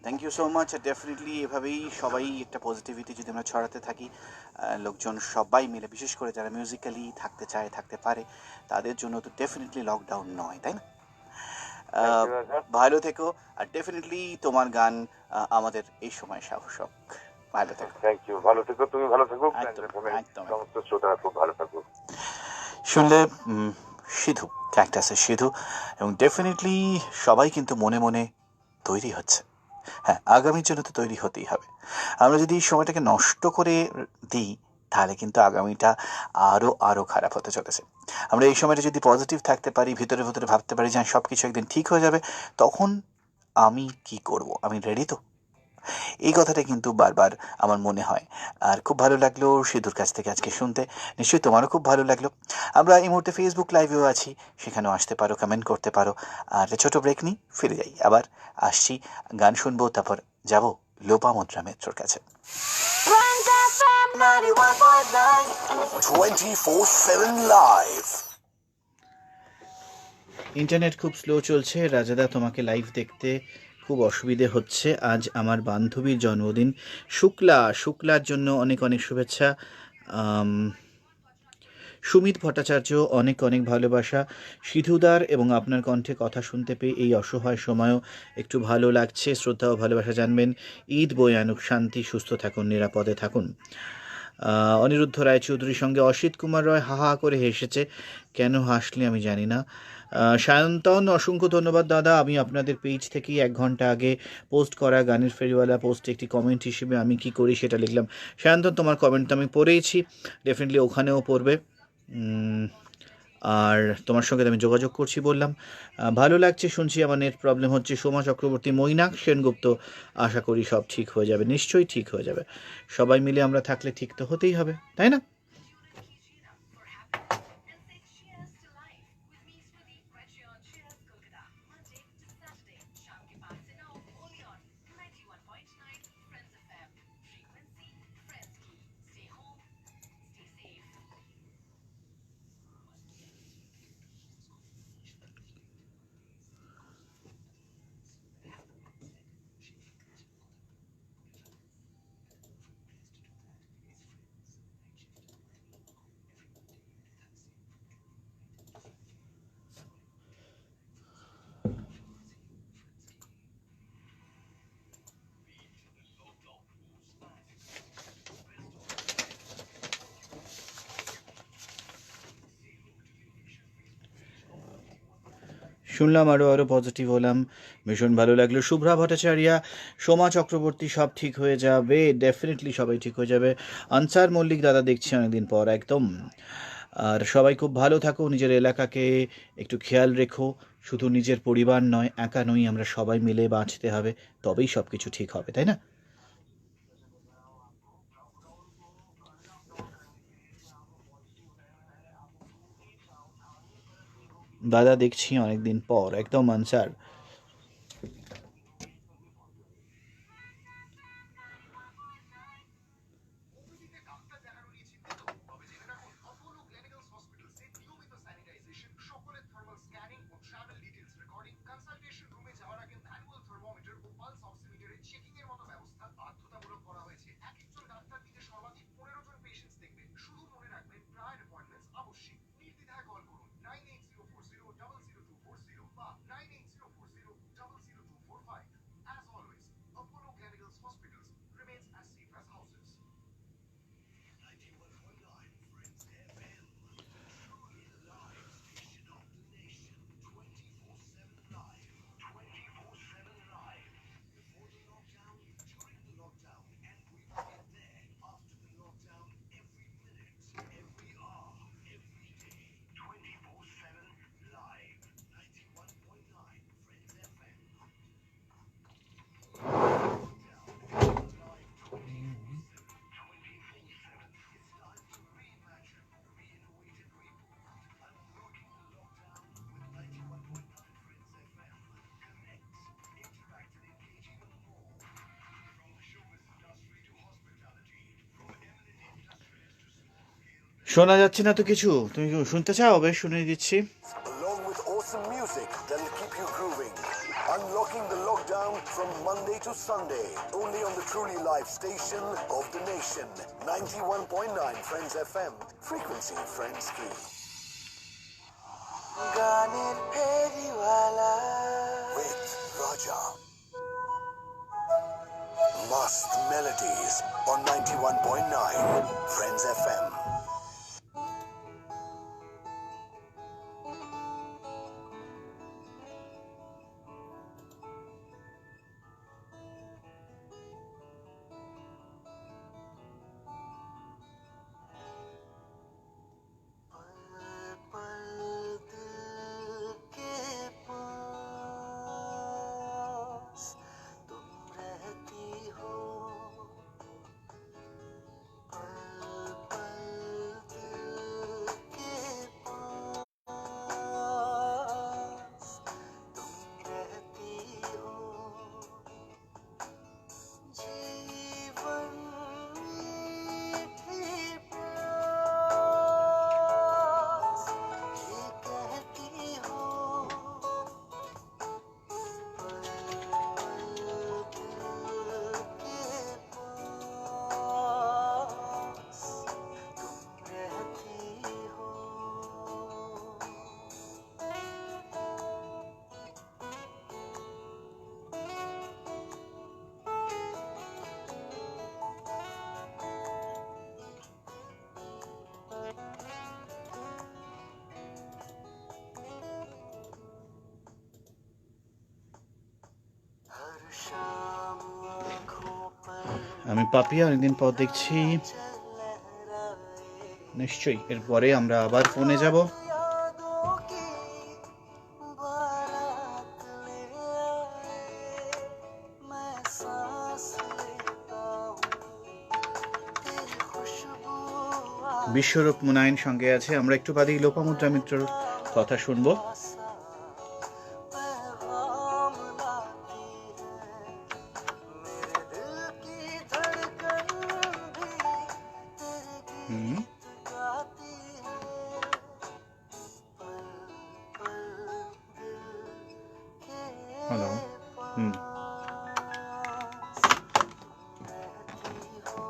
Thank you so much. Definitely এভাবেই সবাই একটা পজিটিভিটি যদি আমরা ছড়াতে থাকি, লোকজন সবাই মিলে, বিশেষ করে যারা মিউজিক্যালি থাকতে চায়, থাকতে পারে, তাদের জন্য তো ডেফিনেটলি লকডাউন নয়, তাই না? Thank আহ, you, রাজা। ভালো থেকো। আর ডেফিনেটলি তোমার গান আমাদের এই সময় সাহসক। ভালো থেকো। থ্যাংক ইউ, ভালো থেকো, তুমি ভালো থাকো, একদম একদম। সমস্ত শ্রোতারা খুব ভালো থাকো। শুনলে সিধু, ক্যাকটাসের সিধু। এবং ডেফিনেটলি সবাই কিন্তু মনে মনে তৈরি হচ্ছে। হ্যাঁ, আগামীর জন্য তো তৈরি হতেই হবে। আমরা যদি এই সময়টাকে নষ্ট করে দিই, তাহলে কিন্তু আগামীটা আরও আরও খারাপ হতে চলেছে। আমরা এই সময়টা যদি পজিটিভ থাকতে পারি, ভিতরে ভিতরে ভাবতে পারি যে সব কিছু একদিন ঠিক হয়ে যাবে, তখন আমি কি করব, আমি রেডি তো। এই কথাটা কিন্তু বারবার আমার মনে হয়। আর খুব ভালো লাগলো সিধুর কাছ থেকে আজকে শুনতে। নিশ্চয়ই তোমারও খুব ভালো লাগলো। আমরা এই মুহূর্তে ফেসবুক লাইভেও আছি, সেখানেও আসতে পারো, কমেন্ট করতে পারো। আর ছোট ব্রেক নিই, ফিরে যাই, আবার আসছি, গান শুনবো, তারপর যাব লোপামুদ্রা মেট্রোর কাছে। Friends FM 91.9 24/7 live. ইন্টারনেট খুব স্লো চলছে রাজাদা, তোমাকে লাইভ দেখতে খুব অসুবিধে হচ্ছে। আজ আমার বান্ধবীর জন্মদিন, শুক্লার জন্য অনেক অনেক শুভেচ্ছা। সুমিত ভট্টাচার্য, অনেক অনেক ভালোবাসা। সিধুদার এবং আপনার কণ্ঠে কথা শুনতে পেয়ে এই অসহায় সময়ও একটু ভালো লাগছে। শ্রদ্ধা ও ভালোবাসা জানবেন। ঈদ বয়ে আনুক শান্তি, সুস্থ থাকুন, নিরাপদে থাকুন। অনিরুদ্ধ রায়চৌধুরীর সঙ্গে অসিত কুমার রয় হাহা করে হেসেছে, কেন হাসলে আমি জানি না। সায়ন্তন, অসংখ্য ধন্যবাদ দাদা। আমি আপনাদের পেজ থেকেই 1 ঘন্টা আগে পোস্ট করা গানের ফেরিওয়ালা পোস্টে একটি কমেন্ট হিসেবে আমি কি করি সেটা লিখলাম। সায়ন্তন, তোমার কমেন্ট তো আমি পড়েইছি, ডেফিনেটলি ওখানেও পড়বে। আর তোমার সঙ্গে আমি যোগাযোগ করছি বললাম। ভালো লাগছে শুনছি। আমার নেট প্রবলেম হচ্ছে। সোমা চক্রবর্তী, মৈনাক সেনগুপ্ত, আশা করি সব ঠিক হয়ে যাবে, নিশ্চয়ই ঠিক হয়ে যাবে। সবাই মিলে আমরা থাকলে ঠিক তো হতেই হবে, তাই না? শুনলাম আরও পজিটিভ হলাম, ভীষণ ভালো লাগলো। শুভ্রা ভট্টাচার্য, সোমা চক্রবর্তী, সব ঠিক হয়ে যাবে, ডেফিনেটলি সবাই ঠিক হয়ে যাবে। আনসার মল্লিক, দাদা দেখছি অনেকদিন পর একদম। আর সবাই খুব ভালো থাকো, নিজের এলাকাকে একটু খেয়াল রেখো, শুধু নিজের পরিবার নয়, একা নই, আমরা সবাই মিলে বাঁচতে হবে, তবেই সব কিছু ঠিক হবে, তাই না? দাদা দেখছি অনেকদিন পর একদম আনসার। শোনা যাচ্ছে না তো কিছু, তুমি কি শুনতে চাও? বেশ, শুনে দিচ্ছি। Along with awesome music that'll keep you grooving. Unlocking the lockdown from Monday to Sunday. Only on the truly live station of the nation. 91.9 Friends FM. Frequency Friends Key. গানের ফেরিওয়ালা With Raja. Mast Melodies on 91.9 Friends FM. আমি পাপিয়া, অনেকদিন পর দেখছি। নিশ্চয়ই এরপরে আমরা আবার ফোনে যাব। यादों की बारात ले आए मैं सांस लेता हूँ तेरी खुशबू বিশ্বরূপ মুনায়ন সঙ্গে আছে, আমরা একটু বাদেই লোপামুদ্রা মিত্রর কথা শুনবো। आसा पैगाम लाती है मेरे दिल की धड़कन भी तेरे হুম, गीत गाती है पल पल दिल के হ্যালো। হুম, पास रहती हो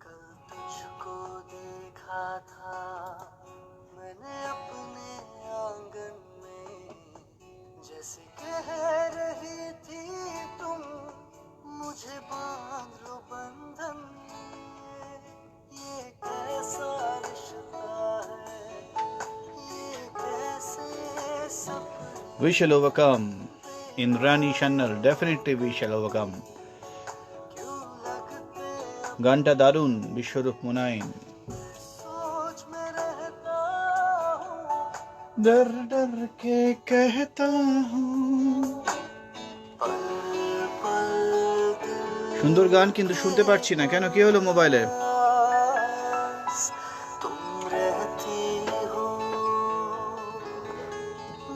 कल तुझको We shall overcome. In Rani Shannal, definitely we shall overcome. क्यों लगते अब গানটা দারুণ, বিশ্বরূপ মুনাইন। सोच में रहता हूँ डर डर के कहता हूँ। पल पल दिल সুন্দর গান, কিন্তু শুনতে পারছি না কেন, কি হলো মোবাইলে? पास तुम रहती हो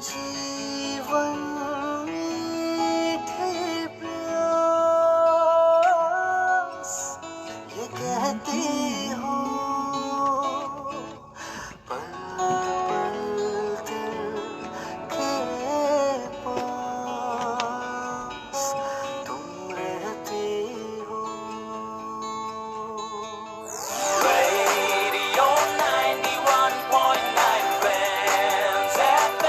जीवन मीठे प्यास ये कहती हो पल पल दिल के पास तुम रहती हो Radio 91.9 Fans FM.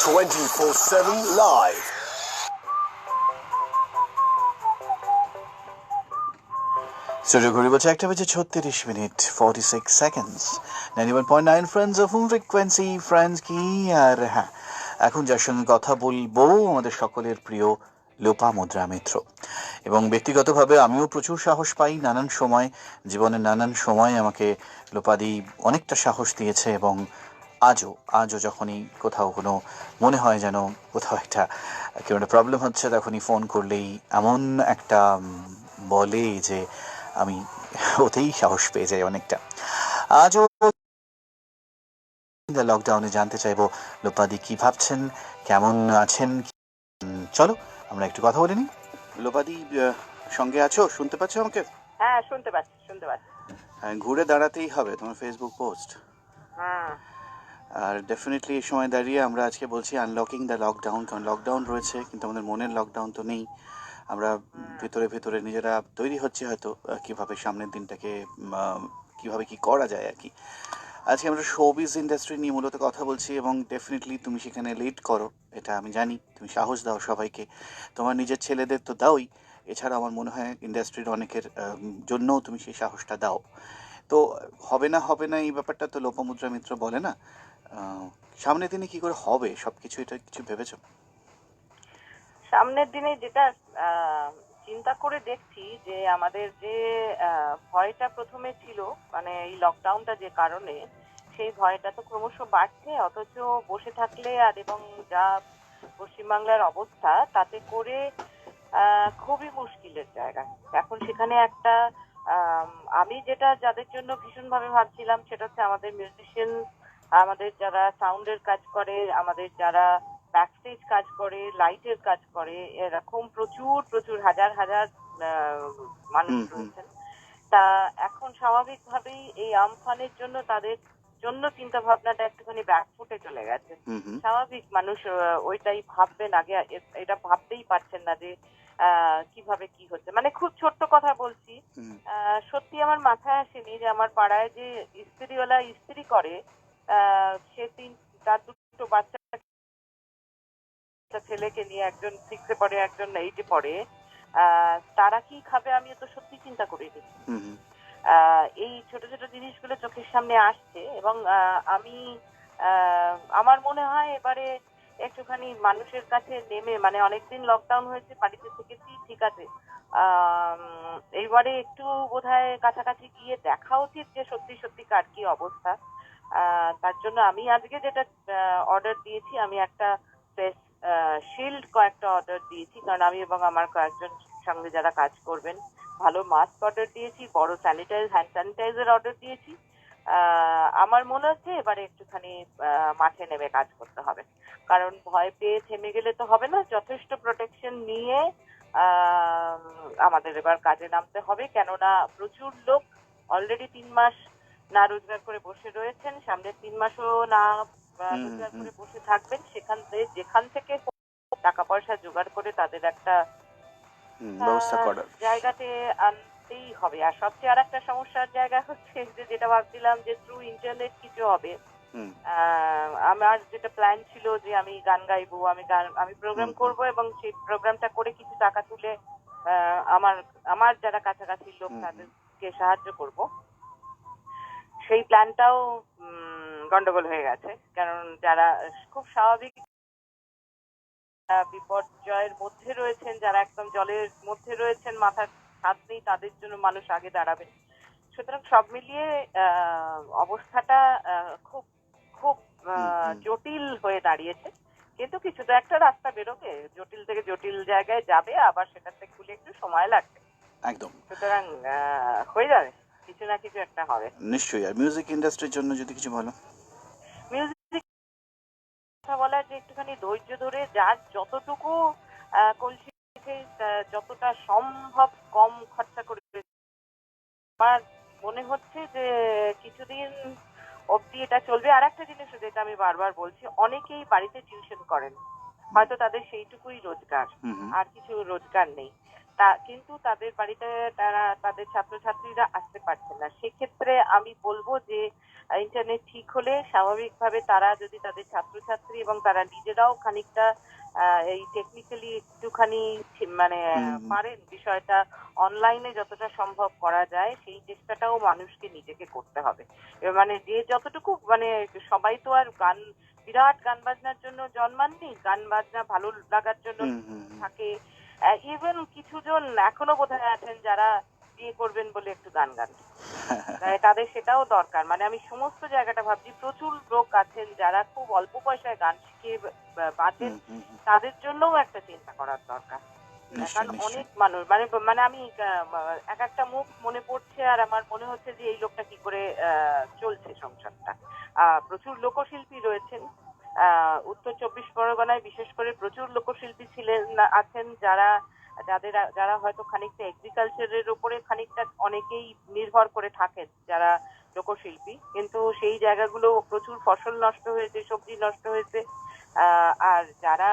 24/7 live. Studio ঘড়ি বলছে 1:36 46 seconds 91.9 friends of home frequency friends কি। আর হ্যাঁ, এখন যার সঙ্গে কথা বলবো আমাদের সকলের প্রিয় লোপামুদ্রা মিত্র। এবং ব্যক্তিগতভাবে আমিও প্রচুর সাহস পাই নানান সময়, জীবনের নানান সময় আমাকে লোপাদি অনেকটা সাহস দিয়েছে। এবং আজও যখনই কোথাও কোনো মনে হয় যেন কোথাও একটা কেউ একটা প্রবলেম হচ্ছে, তখনই ফোন করলেই এমন একটা বলে যে আমি ওতেই সাহস পেয়ে যাই অনেকটা। আজও লকডাউনে জানতে চাইবো লোপাদি কি ভাবছেন, কেমন আছেন। চলো আমরা একটু কথা বলে নিই। লোপাদি সঙ্গে আছো, শুনতে পাচ্ছ আমাকে? হ্যাঁ শুনতে পাচ্ছি হ্যাঁ, ঘুরে দাঁড়াতেই হবে তোমার ফেসবুক পোস্ট। হ্যাঁ আর ডেফিনেটলি এই সময় দাঁড়িয়ে আমরা আজকে বলছি আনলকিং দ্য লকডাউন, কারণ লকডাউন রয়েছে কিন্তু আমাদের মনের লকডাউন তো নেই। আমরা ভেতরে ভেতরে নিজেরা তৈরি হচ্ছে হয়তো কিভাবে সামনের দিনটাকে কিভাবে কি করা যায় আর কি। আজকে আমরা শোবিজ ইন্ডাস্ট্রি নিয়ে মূলত কথা বলছি এবং ডেফিনেটলি তুমি সেখানে লিড করো, এটা আমি জানি। তুমি সাহস দাও সবাইকে, তোমার নিজের ছেলেদের তো দাওই, এছাড়া আমার মনে হয় ইন্ডাস্ট্রির অনেকের জন্যও তুমি সেই সাহসটা দাও। তো হবে না এই ব্যাপারটা তো লোপামুদ্রা মিত্র বলে না। সামনের দিনে কি করে হবে সব কিছু, এটা কিছু ভেবেছো? সামনের দিনে যেটা চিন্তা করে দেখছি যে আমাদের যে ভয়টা প্রথমে ছিল, মানে এই লকডাউনটা যে কারণে, সেই ভয়টা তো ক্রমশ বাড়ছে। অথচ বসে থাকলে আর এবং যা পশ্চিমবাংলার অবস্থা তাতে করে খুবই মুশকিলের জায়গা এখন। সেখানে একটা আমি যেটা যাদের জন্য ভীষণভাবে ভাবছিলাম সেটা হচ্ছে আমাদের মিউজিশিয়ান, আমাদের যারা সাউন্ডের কাজ করে, আমাদের যারা ব্যাকস্টেজ কাজ করে, লাইটের কাজ করে, এরকম প্রচুর প্রচুর হাজার হাজার মানুষ রয়েছেন। তা এখন স্বাভাবিকভাবেই এই আমফানের জন্য তাদের জন্য চিন্তা ভাবনাটা একটুখানি ব্যাকফুটে চলে গেছে। স্বাভাবিক মানুষ ওইটাই ভাববেন আগে, এটা ভাবতেই পারছেন না যে কিভাবে কি হচ্ছে। মানে খুব ছোট্ট কথা বলছি, সত্যি আমার মাথায় আসেনি যে আমার পাড়ায় যে ইস্ত্রিওয়ালা ইস্ত্রি করে, সে তার দুটো বাচ্চা ছেলেকে নিয়ে, একজন 6-এ পড়ে একজন 8-এ পড়ে, তারা কি খাবে আমি তো সত্যি চিন্তা করিনি। এই ছোট ছোট জিনিসগুলো চোখের সামনে আসছে এবং আমি আমার মনে হয় এবারে একটুখানি মানুষের কাছে নেমে, মানে অনেকদিন লকডাউন হয়েছে, বাড়িতে থেকেছি ঠিক আছে, এইবারে একটু বোধহয় কাছাকাছি গিয়ে দেখা উচিত যে সত্যি সত্যি কার কি অবস্থা। তার জন্য আমি আজকে যেটা অর্ডার দিয়েছি, আমি একটা ফেস শিল্ড কয়েকটা অর্ডার দিয়েছি, কারণ আমি এবং আমার কয়েকজন সঙ্গে যারা কাজ করবেন, ভালো মাস্ক অর্ডার দিয়েছি, বড় হ্যান্ড স্যানিটাইজার অর্ডার দিয়েছি। আমার মনে হচ্ছে এবারে একটুখানি মাঠে নেমে কাজ করতে হবে, কারণ ভয় পেয়ে থেমে গেলে তো হবে না। যথেষ্ট প্রোটেকশন নিয়ে আমাদের এবার কাজে নামতে হবে, কেননা প্রচুর লোক অলরেডি 3 মাস না রোজগার করে বসে রয়েছেন, সামনের 3 মাসও না রোজগার করে বসে থাকবেন। যেখান থেকে টাকা পয়সা জোগাড় করে তাদের একটা জায়গাতে আনতেই হবে। আর সবচেয়ে আর একটা সমস্যার জায়গা হচ্ছে যে, যেটা ভাবছিলাম যে থ্রু ইন্টারনেট কিছু হবে। আমার যেটা প্ল্যান ছিল যে আমি গান গাইবো, আমি প্রোগ্রাম করব এবং সেই প্রোগ্রামটা করে কিছু টাকা তুলে আমার যারা কাছাকাছি লোক তাদেরকে সাহায্য করব, সেই প্ল্যানটাও গন্ডগোল হয়ে গেছে। কারণ যারা খুব স্বাভাবিক বিপর্যয়ের মধ্যে রয়েছেন, যারা একদম জলের মধ্যে রয়েছেন, মাথার ছাদ নেই, তাদের জন্য মানুষ আগে দাঁড়াবে। সুতরাং সব মিলিয়ে অবস্থাটা খুব খুব জটিল হয়ে দাঁড়িয়েছে। কিন্তু কিছু তো একটা রাস্তা বেরোবে, জটিল থেকে জটিল জায়গায় যাবে, আবার সেটাতে খুলে একটু সময় লাগবে। একদম সুতরাং হয়ে যাবে, কিছু না কিছু একটা হবে। নিশ্চয়ই। আর মিউজিক ইন্ডাস্ট্রির জন্য যদি কিছু বলো। মিউজিক কথা বলার যে একটুখানি ধৈর্য ধরে যার যতটুকু কলসি যতটা সম্ভব কম খরচা করে, আমার মনে হচ্ছে যে কিছুদিন অবধি এটা চলবে। আর একটা জিনিস যেটা আমি বারবার বলছি, অনেকেই বাড়িতে টিউশন করেন, হয়তো তাদের সেইটুকুই রোজগার, আর কিছু রোজগার নেই, কিন্তু তাদের বাড়িতে তারা তাদের ছাত্রছাত্রীরা আসতে পারছে না। সেক্ষেত্রে আমি বলবো যে ইন্টারনেট ঠিক হলে স্বাভাবিকভাবে তারা যদি তাদের ছাত্রছাত্রী এবং তারা নিজেরাও খানিকটা এই টেকনিক্যালি একটুখানি মানে পারেন বিষয়টা অনলাইনে যতটা সম্ভব করা যায়, সেই চেষ্টাটাও মানুষকে নিজেকে করতে হবে। মানে যে যতটুকু মানে সবাই তো আর বিরাট গান বাজনার জন্য জন্মাননি, গান বাজনা ভালো লাগার জন্য থাকে। ইভেন কিছুজন এখনো বোধহয় আছেন যারা বিয়ে করবেন বলে একটু গান গান, তাদের সেটাও দরকার। মানে আমি সমস্ত জায়গাটা ভাবছি, প্রচুর লোক আছেন যারা খুব অল্প পয়সায় গান শিখে বাজেন, তাদের জন্যও একটা চিন্তা করার দরকার। কারণ অনেক মানুষ মানে আমি এক একটা মুখ মনে পড়ছে আর আমার মনে হচ্ছে যে এই লোকটা কি করে চলছে সংসারটা। প্রচুর লোকশিল্পী রয়েছেন উত্তর 24 পরগনায়, বিশেষ করে প্রচুর লোকশিল্পী আছেন যারা হয়তো খানিকটা এগ্রিকালচারের উপরে খানিকটা অনেকেই নির্ভর করে থাকেন, যারা লোকশিল্পী। কিন্তু সেই জায়গাগুলো প্রচুর ফসল নষ্ট হয়েছে, সবজি নষ্ট হয়েছে। আর যারা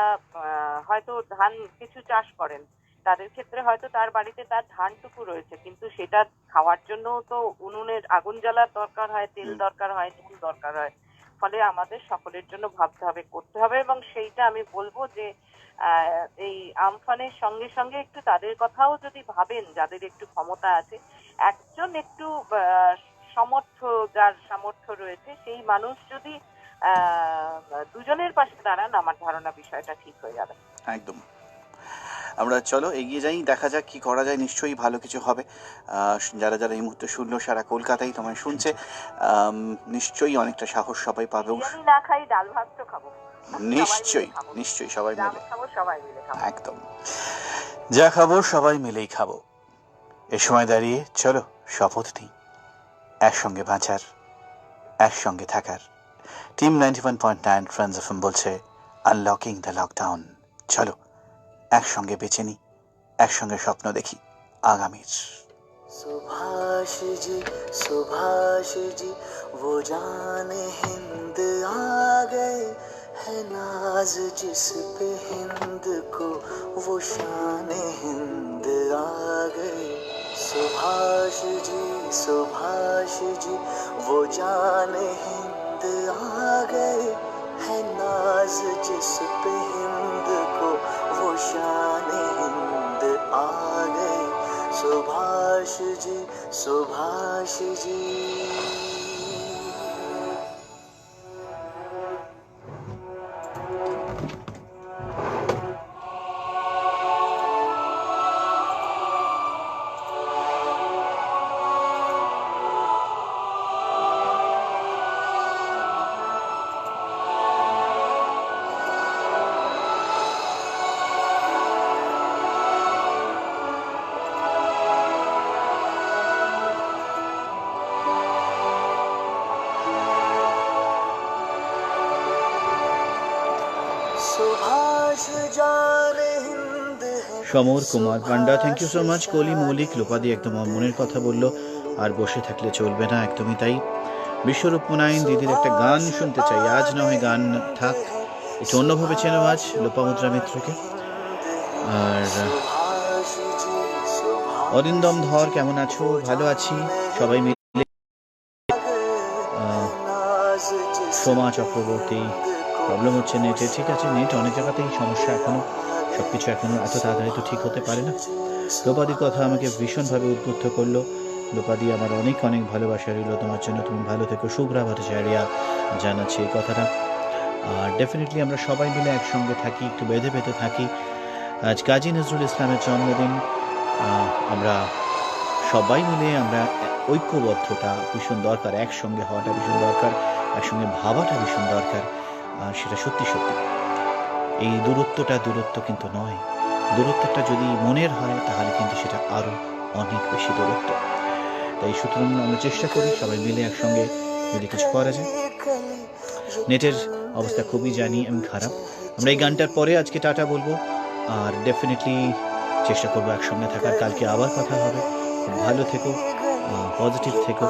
হয়তো ধান কিছু চাষ করেন, তাদের ক্ষেত্রে হয়তো তার বাড়িতে তার ধানটুকু রয়েছে, কিন্তু সেটা খাওয়ার জন্য তো উনুনের আগুন জ্বালার দরকার হয়, তেল দরকার হয়, নুন দরকার হয়। ফলে আমাদের সকলের জন্য ভাবতে হবে, করতে হবে। এবং সেইটা আমি বলবো যে এই আমফানের সঙ্গে সঙ্গে একটু তাদের কথাও যদি ভাবেন, যাদের একটু ক্ষমতা আছে, একজন একটু যার সামর্থ্য রয়েছে, সেই মানুষ যদি দুজনের পাশে দাঁড়ান, আমার ধারণা বিষয়টা ঠিক হয়ে যাবে। একদম। আমরা চলো এগিয়ে যাই, দেখা যাক কি করা যায়। নিশ্চয়ই ভালো কিছু হবে। যারা যারা এই মুহূর্তে শুনলো, সারা কলকাতায় তোমায় শুনছে, নিশ্চয়ই অনেকটা সাহস সবাই পাবে। আমি না খাই, ডাল ভাত তো খাবো নিশ্চয়ই নিশ্চয়ই, সবাই মিলে সবাই মিলে খাবো। একদম, যা খাবো সবাই মিলেই খাবো। এ সময় দাঁড়িয়ে চলো শপথ নিই, একসঙ্গে বাঁচার, একসঙ্গে থাকার। টিম 91.9 ফ্রেন্ডস এফএম বলছে আনলকিং দ্য লকডাউন। চলো একসঙ্গে বেঁচে নিই, একসঙ্গে স্বপ্ন দেখি আগামীর। सुभाष जी वो जाने हिंद आ गए, है नाज जिस पे हिंद को, वो शान हिंद आ गए। सुभाष जी वो जाने हिंद आ गए, है नाज जिस पे हिंद को, वो शान हिंद आ गए। सुभाष जी সমর কুমার পান্ডা, থ্যাংক ইউ সো মাচ। কলি মৌলিক লোপাদি একদম মনের কথা বললো, আর বসে থাকলে চলবে না, একদমই তাই। বিশ্বরূপ মুনাইন, দিদির একটা গান শুনতে চাই, আজ না হয় গান থাক, একটু অন্যভাবে চেনো আজ লোপামুদ্রা মিত্রকে। আর অরিন্দম ধর, কেমন আছো? ভালো আছি, সবাই মিলে। সোমা চক্রবর্তী, প্রবলেম হচ্ছে নেটে। ঠিক আছে, নেট অনেক জায়গাতেই সমস্যা, এখনো সবকিছু এখনো এত তাড়াতাড়ি তো ঠিক হতে পারে না। লোপাদির কথা আমাকে ভীষণভাবে উদ্বুদ্ধ করলো। লোপাদি, আমার অনেক অনেক ভালোবাসা রইল তোমার জন্য, তুমি ভালো থেকো। শুভ্রা ভট্টাচার্যা জানাচ্ছে এই কথাটা। আর ডেফিনেটলি আমরা সবাই মিলে একসঙ্গে থাকি, একটু বেঁধে বেঁধে থাকি। আজ কাজী নজরুল ইসলামের জন্মদিন। আমরা সবাই মিলে আমরা ঐক্যবদ্ধতা ভীষণ দরকার, একসঙ্গে হওয়াটা ভীষণ দরকার, একসঙ্গে ভাবাটা ভীষণ দরকার। আর সেটা সত্যি সত্যি এই দূরত্ব কিন্তু নয়, দূরত্বটা যদি মনের হয় তাহলে কিন্তু সেটা আরও অনেক বেশি দূরত্ব। তাই সুতরাং আমরা চেষ্টা করি সবাই মিলে একসঙ্গে যদি কিছু করা যায়। নেটের অবস্থা খুবই জানি আমি খারাপ। আমরা এই গানটার পরে আজকে টাটা বলবো, আর ডেফিনেটলি চেষ্টা করবো একসঙ্গে থাকার। কালকে আবার কথা হবে। খুব ভালো থেকো, পজিটিভ থেকো,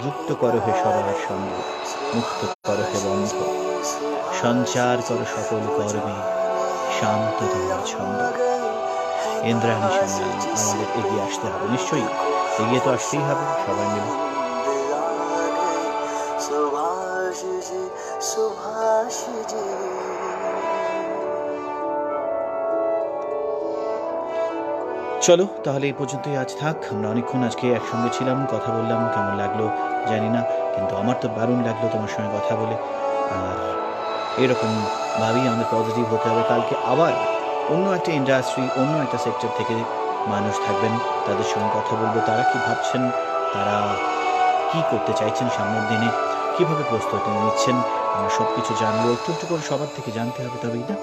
যুক্ত করো হে সবার সঙ্গে, মুক্ত করো হে বন্ধ, সঞ্চার করো সকল কর্মে, শান্ত তোমার ছন্দ। ইন্দ্রাণী সান্যাল, আমাদের এগিয়ে আসতে হবে, নিশ্চয়ই এগিয়ে তো আসতেই হবে সবাই মিলে। सुभाष जी, सुभाष जी। চলো তাহলে এই পর্যন্তই আজ থাক। আমরা অনেকক্ষণ আজকে একসঙ্গে ছিলাম, কথা বললাম, কেমন লাগলো জানি না, কিন্তু আমার তো দারুণ লাগলো তোমার সঙ্গে কথা বলে। আর এরকম ভাবেই আমাদের পজিটিভ হতে হবে। কালকে আবার অন্য একটা ইন্ডাস্ট্রি, অন্য একটা সেক্টর থেকে মানুষ থাকবেন, তাদের সঙ্গে কথা বলবো। তারা কি ভাবছেন, তারা কি করতে চাইছেন সামনের দিনে, কীভাবে প্রস্তুতি নিচ্ছেন, আমরা সব কিছু জানবো। একটু একটু করে সবার থেকে জানতে হবে, তবেই না।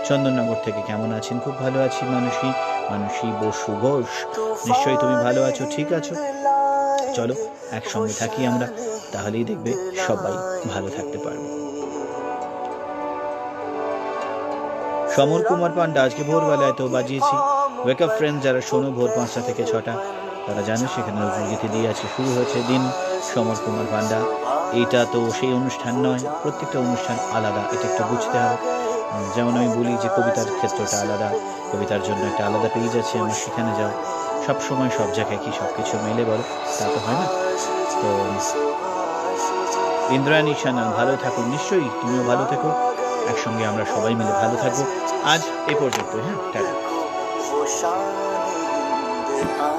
চন্দননগর থেকে কেমন আছেন? খুব ভালো আছি মানসী, মানসী বসু ঘোষ, নিশ্চয়ই তুমি ভালো আছো, ঠিক আছো। চলো একসঙ্গে থাকি আমরা, তাহলেই দেখবে সবাই ভালো থাকতে পারবে। সমর কুমার পান্ডা, আজকে ভোরবেলায় তো বাজিয়েছি ওয়েক আপ ফ্রেন্ডস, যারা শোনো ভোর 5টা থেকে 6টা, তারা জানে সেখানে নজরুলগীতি দিয়ে আছে শুরু হয়েছে দিন। সমর কুমার পান্ডা, এইটা তো সেই অনুষ্ঠান নয়, প্রত্যেকটা অনুষ্ঠান আলাদা, এটা একটু বুঝতে হবে। যেমন আমি বলি যে কবিতার ক্ষেত্রটা আলাদা, কবিতার জন্য একটা আলাদা পেজ আছে, আমার সেখানে যাও। সব সময় সব জায়গায় কি সব কিছু মেলে বলো? তা তো হয় না। তো ইন্দ্রাণী সান্যাল, ভালো থাকো, নিশ্চয়ই তুমিও ভালো থেকো, একসঙ্গে আমরা সবাই মিলে ভালো থাকবো। আজ এই পর্যন্ত, হ্যাঁ, টাটা। वो शान हिंद